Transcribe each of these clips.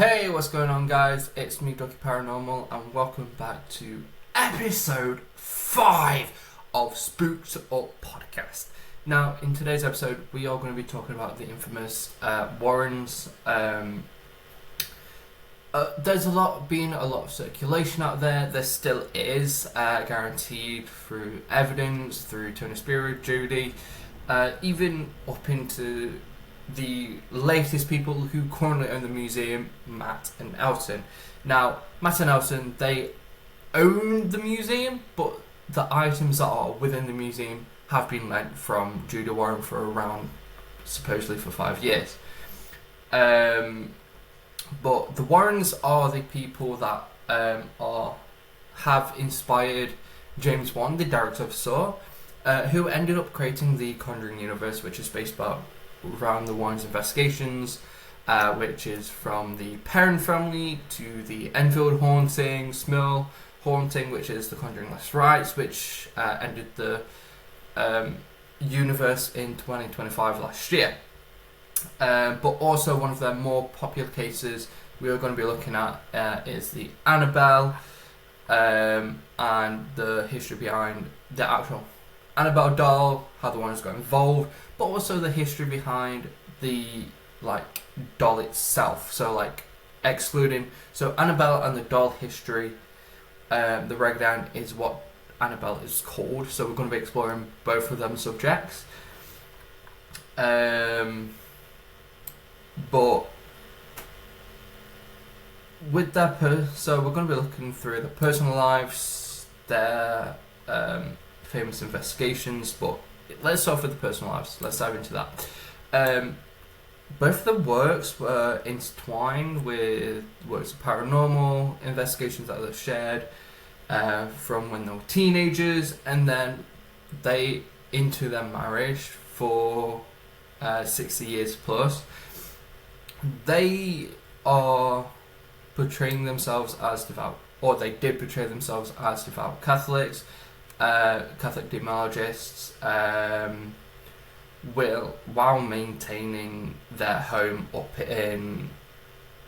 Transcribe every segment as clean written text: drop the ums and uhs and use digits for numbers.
Hey, what's going on, guys? It's me, Dr. Paranormal, and welcome back to episode 5 of Spooked podcast. Now, in today's episode, we are going to be talking about the infamous Warrens. There's been a lot of circulation out there. There still is, guaranteed through evidence, through Tony Spiro, Judy, even up into the latest people who currently own the museum, Matt and Elton. Now, Matt and Elton, they own the museum, but the items that are within the museum have been lent from Judy Warren for around, supposedly for 5 years. But the Warrens are the people that have inspired James Wan, the director of Saw, who ended up creating the Conjuring universe, which is based around the Warrens Investigations, which is from the Perrin family to the Enfield haunting, Smil haunting, which is the Conjuring Last Rites, which ended the universe in 2025 last year. But also one of their more popular cases we are going to be looking at is the Annabelle, and the history behind the actual Annabelle doll, how the Warrens got involved, but also the history behind the doll itself. So excluding Annabelle and the doll history, the breakdown is what Annabelle is called. So we're going to be exploring both of them subjects. But with their so we're going to be looking through the personal lives, their famous investigations, but let's start with the personal lives. Let's dive into that. Both of the works were intertwined with works of paranormal investigations that they've shared from when they were teenagers, and then they into their marriage for 60 years plus. They are portraying themselves as devout, or they did portray themselves as devout Catholics, Catholic demonologists, while maintaining their home up in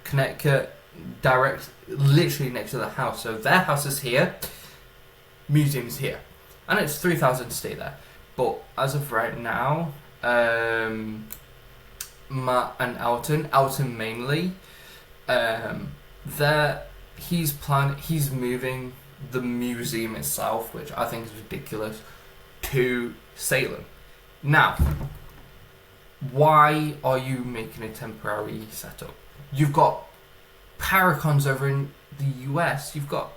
Connecticut, literally next to the house. So their house is here, museum's here, and it's $3,000 to stay there. But as of right now, Matt and Elton mainly, he's moving the museum itself, which I think is ridiculous, to Salem. Now, why are you making a temporary setup? You've got paracons over in the US. You've got,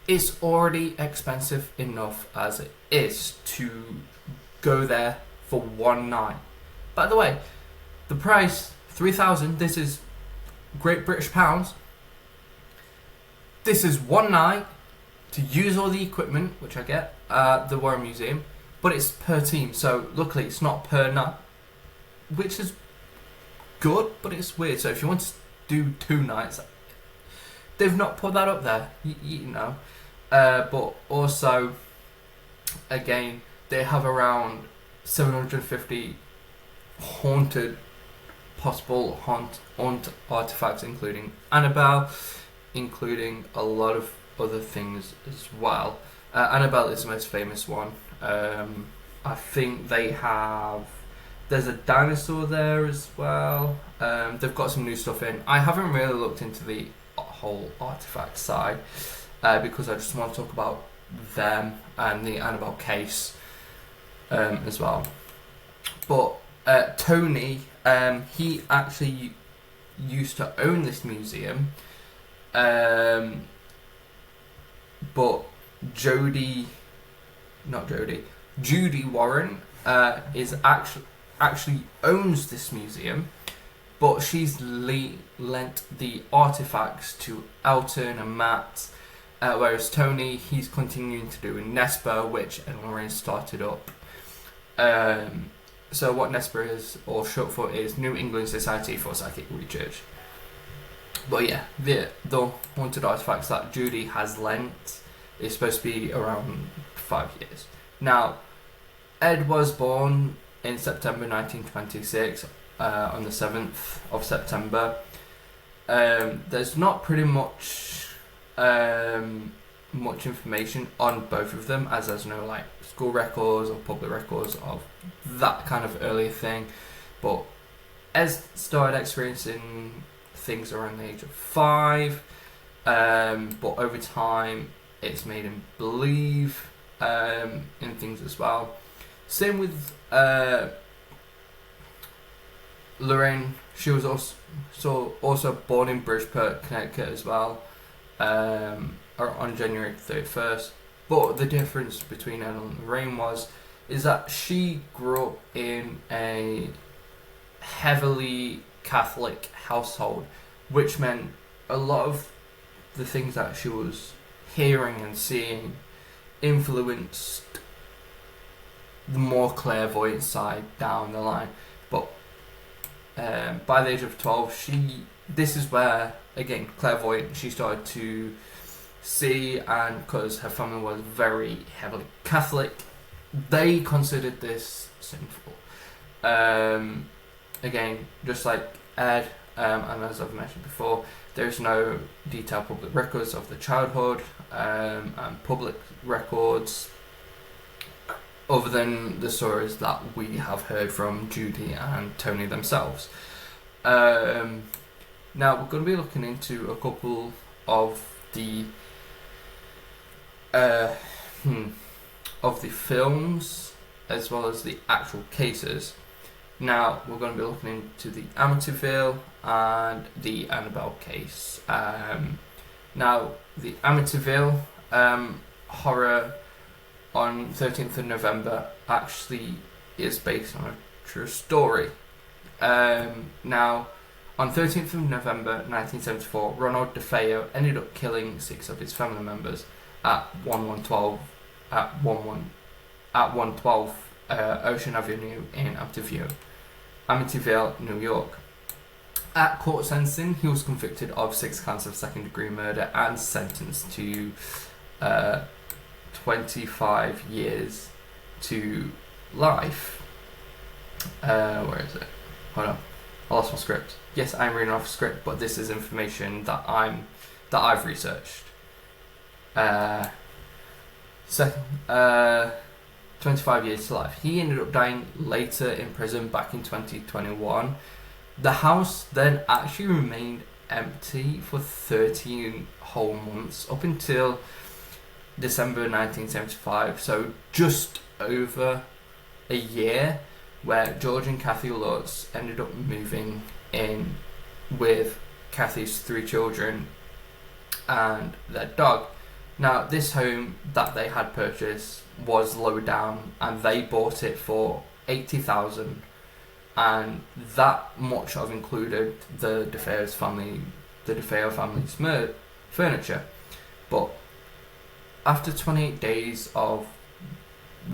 it's already expensive enough as it is to go there for one night. By the way, the price, $3,000, this is Great British pounds. This is one night to use all the equipment, which I get, at the Warren Museum, but it's per team, so luckily it's not per night, which is good, but it's weird. So if you want to do 2 nights, they've not put that up there, but also, again, they have around 750 possible haunt artifacts, including Annabelle, including a lot of other things as well. Annabelle is the most famous one. I think there's a dinosaur there as well. They've got some new stuff in. I haven't really looked into the whole artifact side because I just want to talk about them and the Annabelle case as well. But Tony, he actually used to own this museum, but Judy Warren is actually owns this museum, but she's lent the artifacts to Elton and Matt, whereas Tony, he's continuing to do NESPA, which Lorraine started up. So what NESPA is, or short for, is New England Society for Psychic Research. But yeah, the haunted artifacts that Judy has lent is supposed to be around 5 years. Now, Ed was born in September 1926, on the 7th of September. There's not pretty much much information on both of them, as there's no like school records or public records of that kind of earlier thing. But Ez started experiencing things around the age of 5, but over time it's made him believe in things as well. Same with Lorraine. She was also born in Bridgeport, Connecticut as well, on January 31st. But the difference between Ed and Lorraine is that she grew up in a heavily Catholic household, which meant a lot of the things that she was hearing and seeing influenced the more clairvoyant side down the line. But by the age of 12, this is where, again, clairvoyant, she started to see, and because her family was very heavily Catholic, they considered this sinful. Again, just like Ed, and as I've mentioned before, there's no detailed public records of the childhood and public records other than the stories that we have heard from Judy and Tony themselves. Now we're going to be looking into a couple of the films as well as the actual cases. Now we're going to be looking into the Amityville and the Annabelle case. Now the Amityville horror on 13th of November actually is based on a true story. Now, on 13th of November 1974, Ronald DeFeo ended up killing 6 of his family members at 112 Ocean Avenue in Amityville, New York. At court sentencing, he was convicted of 6 counts of second-degree murder and sentenced to 25 years to life. Where is it? Hold on, I lost my script. Yes, I'm reading off a script, but this is information that I've researched. 25 years to life. He ended up dying later in prison back in 2021. The house then actually remained empty for 13 whole months up until December 1975, so just over a year, where George and Kathy Lutz ended up moving in with Kathy's 3 children and their dog. Now, this home that they had purchased was low down, and they bought it for $80,000, and that much of included the DeFeo family's furniture. But after 28 days of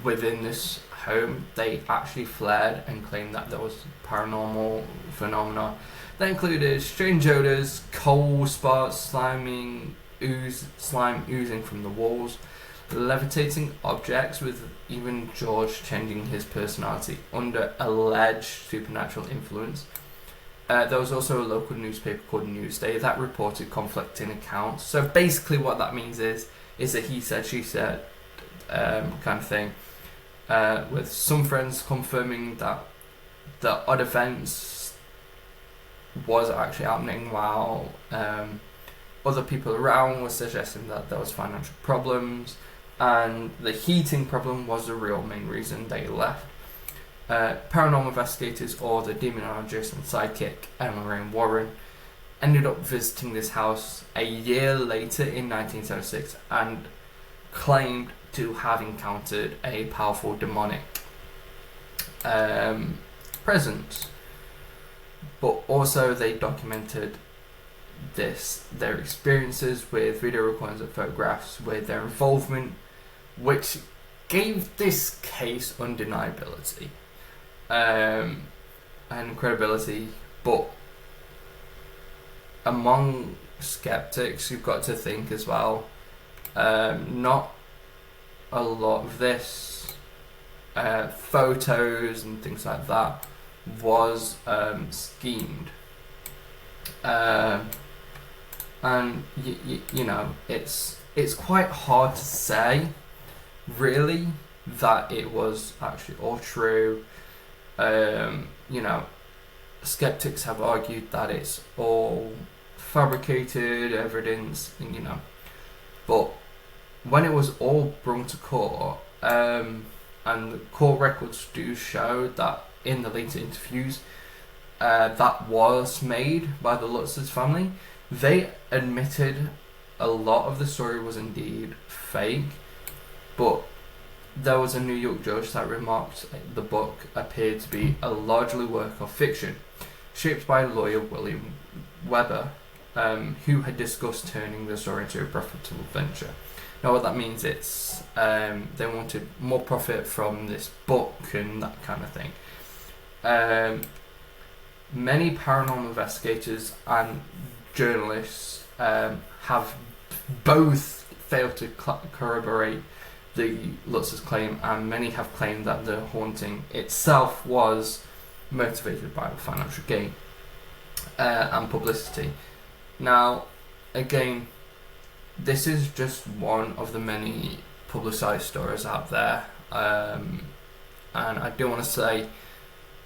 within this home, they actually fled and claimed that there was paranormal phenomena that included strange odors, coal spots, slime oozing from the walls, levitating objects, with even George changing his personality under alleged supernatural influence. There was also a local newspaper called Newsday that reported conflicting accounts. So basically what that means is a he said, she said kind of thing, with some friends confirming that the odd events was actually happening, while other people around were suggesting that there was financial problems, and the heating problem was the real main reason they left. Paranormal investigators, or the demonologist and sidekick Emma Warren, ended up visiting this house a year later in 1976 and claimed to have encountered a powerful demonic presence. But also they documented their experiences with video recordings and photographs with their involvement, which gave this case undeniability and credibility. But among skeptics, you've got to think as well, not a lot of this photos and things like that was schemed. and you know, it's quite hard to say, really, that it was actually all true. You know, skeptics have argued that it's all fabricated evidence, and you know, but when it was all brought to court, and the court records do show that in the later interviews that was made by the Lutz's family, they admitted a lot of the story was indeed fake, but there was a New York judge that remarked the book appeared to be a largely work of fiction, shaped by lawyer William Weber, who had discussed turning the story into a profitable venture. Now what that means is they wanted more profit from this book and that kind of thing. Many paranormal investigators and journalists have both failed to corroborate the Lutz's claim, and many have claimed that the haunting itself was motivated by financial gain and publicity. Now, again, this is just one of the many publicised stories out there, and I do want to say,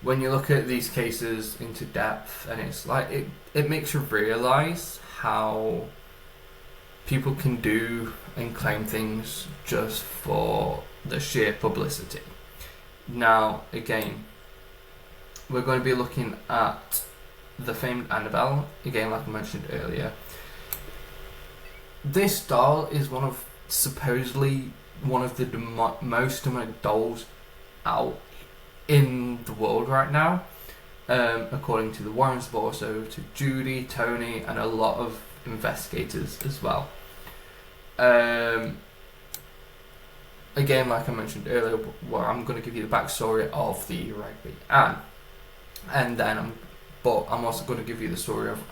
when you look at these cases into depth, and it's like it makes you realise how people can do and claim things just for the sheer publicity. Now, again, we're going to be looking at the famed Annabelle, again, like I mentioned earlier. This doll is supposedly one of the most demonic dolls out in the world right now, according to the Warrens, but also to Judy, Tony, and a lot of investigators as well. Again, like I mentioned earlier, I'm going to give you the backstory of the Raggedy Ann, and then I'm also going to give you the story of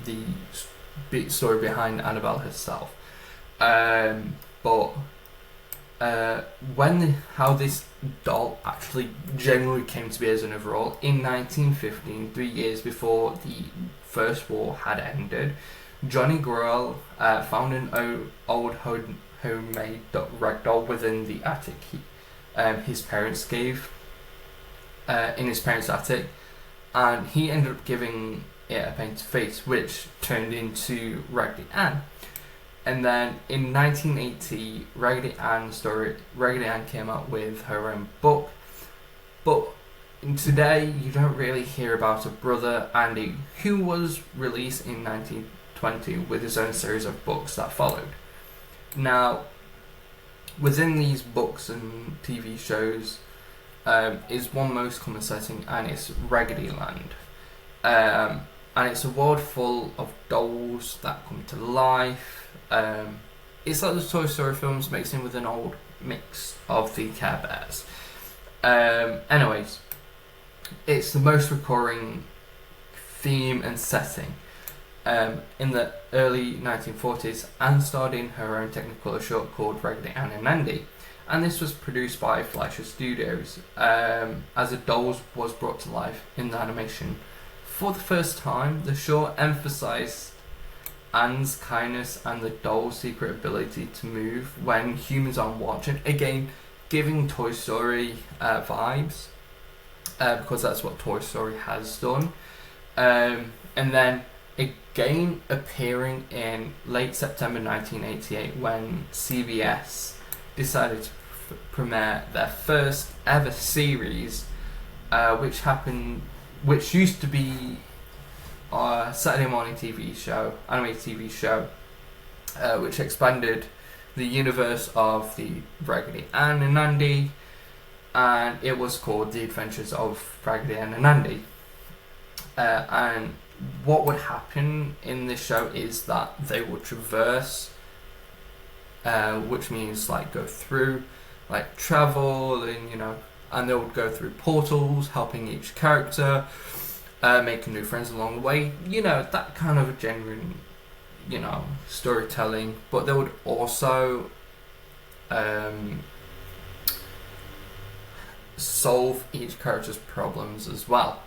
the story behind Annabelle herself. How this doll actually generally came to be as an overall, in 1915, 3 years before the First War had ended, Johnny Gruelle found an old homemade rag doll within the attic his parents gave in his parents' attic, and he ended up giving it a painted face, which turned into Raggedy Ann. And then in 1980, Raggedy Ann came out with her own book, but today you don't really hear about her brother Andy, who was released in 1920 with his own series of books that followed. Now, within these books and TV shows is one most common setting, and it's Raggedy Land. And it's a world full of dolls that come to life. It's like the Toy Story films mixed in with an old mix of the Care Bears. Anyways, it's the most recurring theme and setting. In the early 1940s, Anne starred in her own Technicolor short called Raggedy Ann and Andy, and this was produced by Fleischer Studios, as the dolls was brought to life in the animation. For the first time, the short emphasized Anne's kindness and the doll's secret ability to move when humans aren't watching, again giving Toy Story vibes, because that's what Toy Story has done. And then again appearing in late September 1988 when CBS decided to premiere their first ever series, which used to be a Saturday morning animated TV show, which expanded the universe of the Raggedy Ann and Andy, and it was called The Adventures of Raggedy Ann and Andy. And what would happen in this show is that they would traverse, which means like go through, like travel, and they would go through portals, helping each character, making new friends along the way, that kind of a genuine, storytelling. But they would also solve each character's problems as well.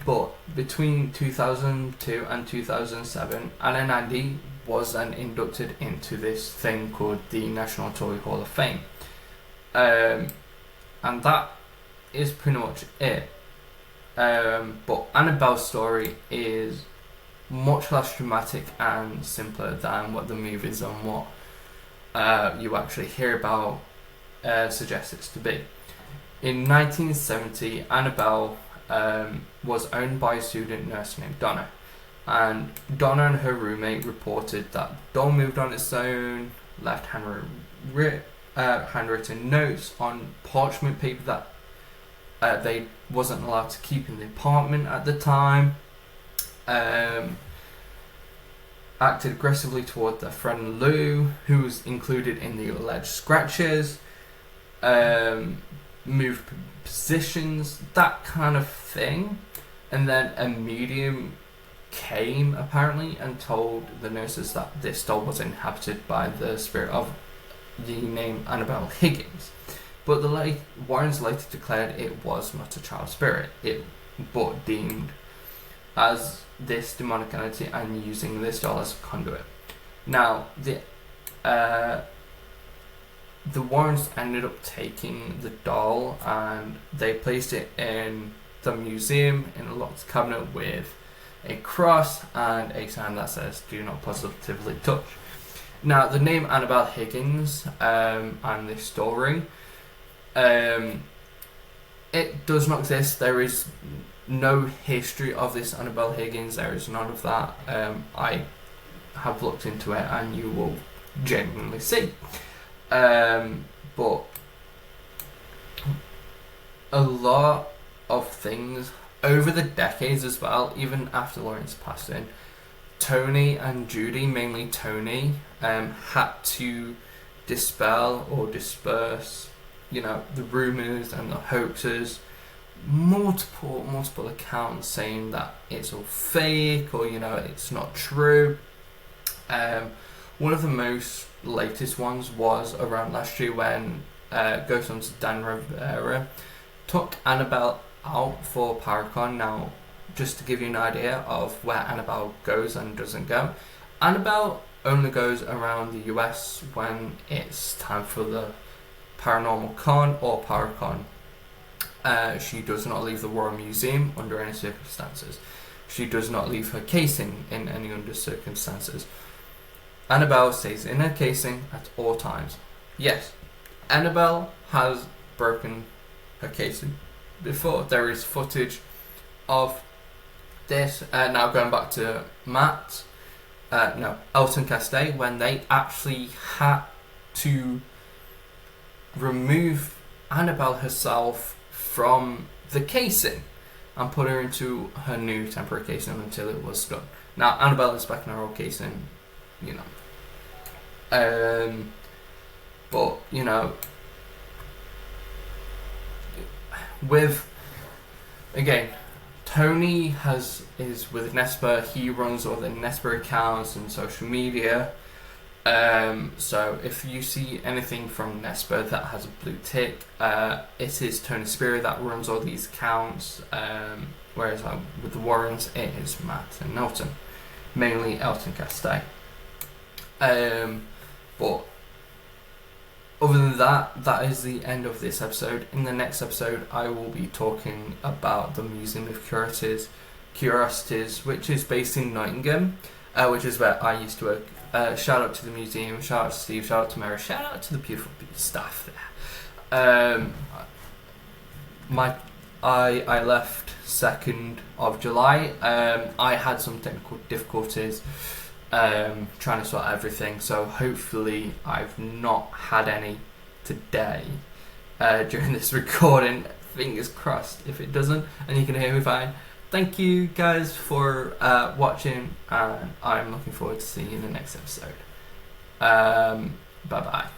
But between 2002 and 2007, Anna and Andy was then inducted into this thing called the National Toy Hall of Fame. And that is pretty much it. But Annabelle's story is much less dramatic and simpler than what the movies and what you actually hear about suggests it to be. In 1970, Annabelle was owned by a student nurse named Donna, and Donna and her roommate reported that the doll moved on its own, left handwritten notes on parchment paper that they wasn't allowed to keep in the apartment at the time, acted aggressively toward their friend Lou, who was included in the alleged scratches, moved positions, that kind of thing. And then a medium came apparently and told the nurses that this doll was inhabited by the spirit of the name Annabelle Higgins. But the Warrens later declared it was not a child spirit, but deemed as this demonic entity and using this doll as a conduit. Now, the Warrens ended up taking the doll and they placed it in the museum in a locked cabinet with a cross and a sign that says "Do not positively touch." Now, the name Annabelle Higgins and this story, it does not exist. There is no history of this Annabelle Higgins. There is none of that. I have looked into it and you will genuinely see. But a lot of things over the decades as well, even after Lawrence passed in, Tony and Judy, mainly Tony, had to dispel or disperse, the rumours and the hoaxes. Multiple accounts saying that it's all fake or it's not true. One of the most latest ones was around last year when Ghost Hunter Dan Rivera took Annabelle out for Paracon. Now, just to give you an idea of where Annabelle goes and doesn't go, Annabelle only goes around the US when it's time for the Paranormal Con or Paracon. She does not leave the Royal Museum under any circumstances. She does not leave her casing in any under circumstances. Annabelle stays in her casing at all times. Yes, Annabelle has broken her casing before. There is footage of this. Now going back to Elton Castell, when they actually had to remove Annabelle herself from the casing and put her into her new temporary casing until it was done. Now Annabelle is back in her old casing, but with again, Tony is with Nesper. He runs all the Nesper accounts and social media. So if you see anything from Nesper that has a blue tick, it is Tony Spear that runs all these accounts. Whereas with the Warrens, it is Matt and Elton, mainly Elton Castell. But other than that, that is the end of this episode. In the next episode, I will be talking about the Museum of Curiosities, which is based in Nottingham, which is where I used to work. Shout out to the museum, shout out to Steve, shout out to Mary, shout out to the beautiful staff there. I left 2nd of July. I had some technical difficulties trying to sort everything, so hopefully I've not had any today during this recording. Fingers crossed if it doesn't and you can hear me fine. Thank you guys for watching, and I'm looking forward to seeing you in the next episode. Bye bye.